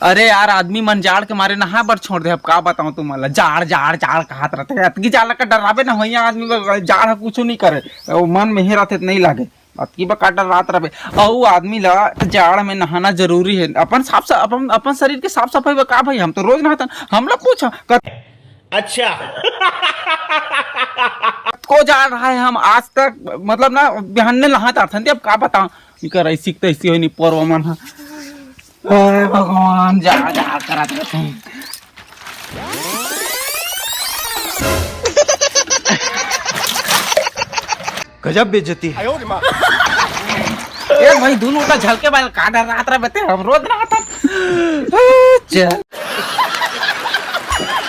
अरे यार आदमी मन जाड़ के मारे नहा बर छोड़ दे। अब का बताऊं तुम्हारा, जाड़ जाड़ जाड़ कहत रहते अतकी जाड़ का डरावे ना होइया आदमी को, जाड़ कुछ नहीं करे वो मन में ही रहते नहीं लागे अतकी बा का डर रात रहे। और आदमी ला जाड़ में नहाना जरूरी है। अपन शरीर के साफ सफाई का भाई, हम तो रोज नहाते। हम लोग पूछा अच्छा को जा रहा है हम आज तक मतलब ना बिहान ने नहाता था। अब का बताऊं इकर ऐसी तैसी होनी पर्व मन। भगवान जा जा करत रहते हैं। गजब बेइज्जती है। ए भाई दोनों का झलके वाला का डर रात रहे बते हम रोज नहाता। चल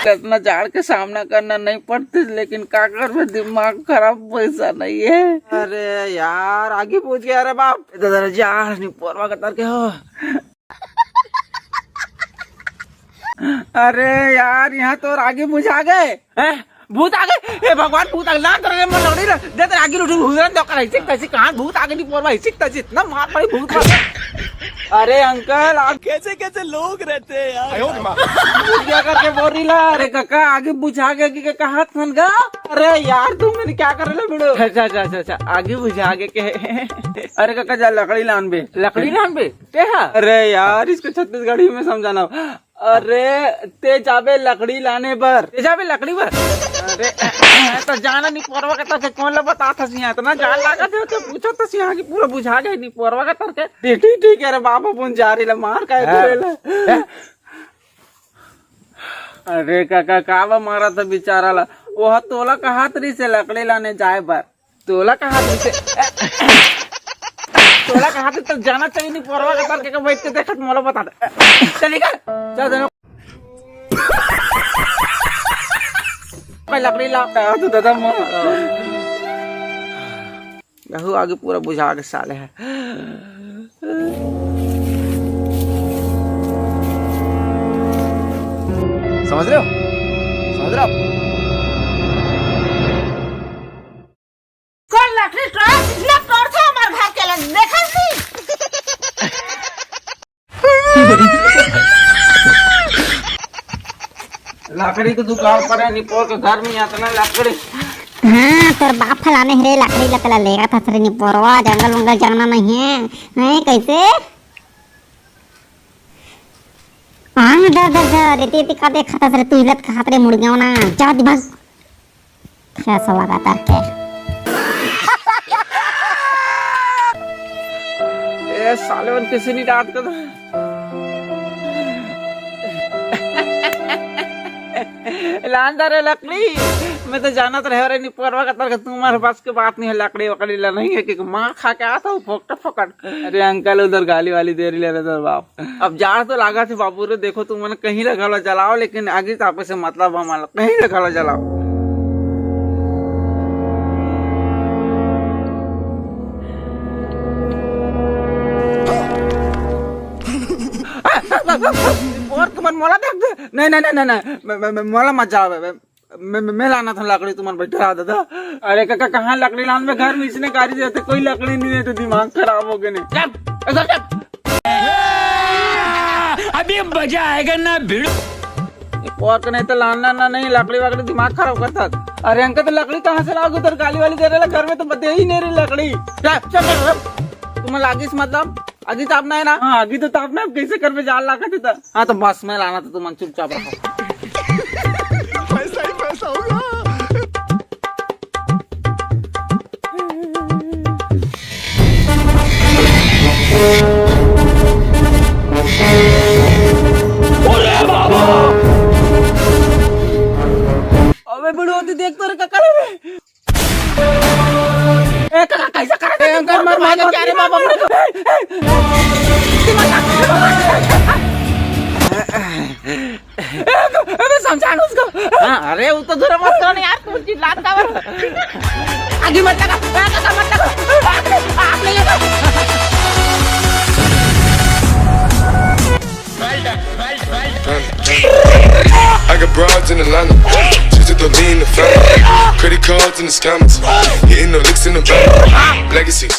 इतना जाड़ के सामना करना नहीं पड़ती, लेकिन काकर में दिमाग खराब पैसा नहीं है। अरे यार आगे पूछ गया। अरे बाप इधर जाड़ नहीं पोरवा कतर के हो। अरे यार यहाँ तो आगे बुझा गए, भूत आ गए। हे भगवान भूत आ गए ना करे मन लड़ी रे दे तेरे आगे उठी हुरन दो कर ऐसे कैसे कहां भूत आ गए नहीं पोरवा ऐसे कैसे इतना मार पड़ी भूत मार। अरे अंकल आप कैसे कैसे लोग रहते हैं यार। क्या करके बोल रही ला। अरे काका आगे बुझा गया कि कहा थन गा। अरे यार तुम मैंने क्या कर रहे बिड़ो। अच्छा आगे बुझा गए के। अरे काका जा लकड़ी लान बे ते है। अरे यार इसको छत्तीसगढ़ी में समझाना। अरे ते जाबे लकड़ी लाने बर, ते जाबे लकड़ी बर। अरे तो जाना नहीं पोरवा का तर कौन ला बता था सिया इतना जान लगा थे तो पूछो तो सिया की पूरा बुझा गए नहीं पोरवा का तर के। ठीक है रे बाबा बुन जा रही ला मार का करेला। अरे काका कावा मारा था बेचारा ला। वो तोला कहा तरी से लकड़ी लाने जाए बर, तोला कहा तरी से तोला कहा तक जाना चाहिए नहीं पोरवा का तर के बैठ के देखत मोला बता दे। चलिए चल देना मैं लकड़ी लाता तो दादा यहू आगे पूरा बुझा के साले है। समझ रहे हो कौन लकड़ी इतना तोड़ था हमारे घर के लग देखा नहीं। लकड़ी की दुकान पर है निपोर के घर में आता ना लकड़ी। हाँ तेरे बाप फलाने हरे लकड़ी लकड़ा लेगा था तेरे निपोरवा जंगल वंगल जाना नहीं है। नहीं कैसे हाँ डर रेती का देखा था तू हिलत खा तेरे मुड़ गया ना जा दिमाग कैसा लगा तार के। ए साले वन किसी नहीं डांट कर लानदार है लकड़ी। मैं तो जाना तो रहे नहीं परवा का तर तुम्हारे पास के बात नहीं है। लकड़ी वकड़ी ला नहीं है कि माँ खा के आता हूँ फोकट। अरे अंकल उधर गाली वाली दे रही ले रहे बाप। अब जाड़ तो लागा थे बाबू रे देखो तुम मैंने कहीं रखा जलाओ, लेकिन आगे तापे से मतलब हमारा कहीं रखा जलाओ। और तुम मोला देख दे। नहीं मोला मत जाओ। मैं लाना था लकड़ी तुम्हारे बैठा दादा। अरे काका कहाँ लकड़ी लान में घर में इसने गाड़ी देते कोई लकड़ी नहीं देते दिमाग खराब हो गए। अभी मजा आएगा ना भिड़। पोर्क नहीं तो लाना ना नहीं लकड़ी वकड़ी दिमाग खराब करता। अरे अंकल तो लकड़ी कहाँ से लाओगे उधर गाली वाली दे रहे घर में तो बदे ही नहीं रही लकड़ी। तुम्हें लागी मतलब आगे तापना है ना। हाँ आगे तो तापना है कैसे कर पे जाल लागा था। हाँ तो बस में लाना था तुम चुपचाप रखो। पैसा ही पैसा होगा। अबे बड़ो देख तो रे काका रे काका कैसा कर रहे अंकल मार क्या रे बाबा अबे समझाना उसको। हाँ अरे वो तो दूर मत करो यार तुम चिल्लात का आगे मत लगा काका मत लगा आप ले लो। I got broads in Atlanta, just to lean the family. Credit cards and the scammers, hitting the licks in the van. Legacies.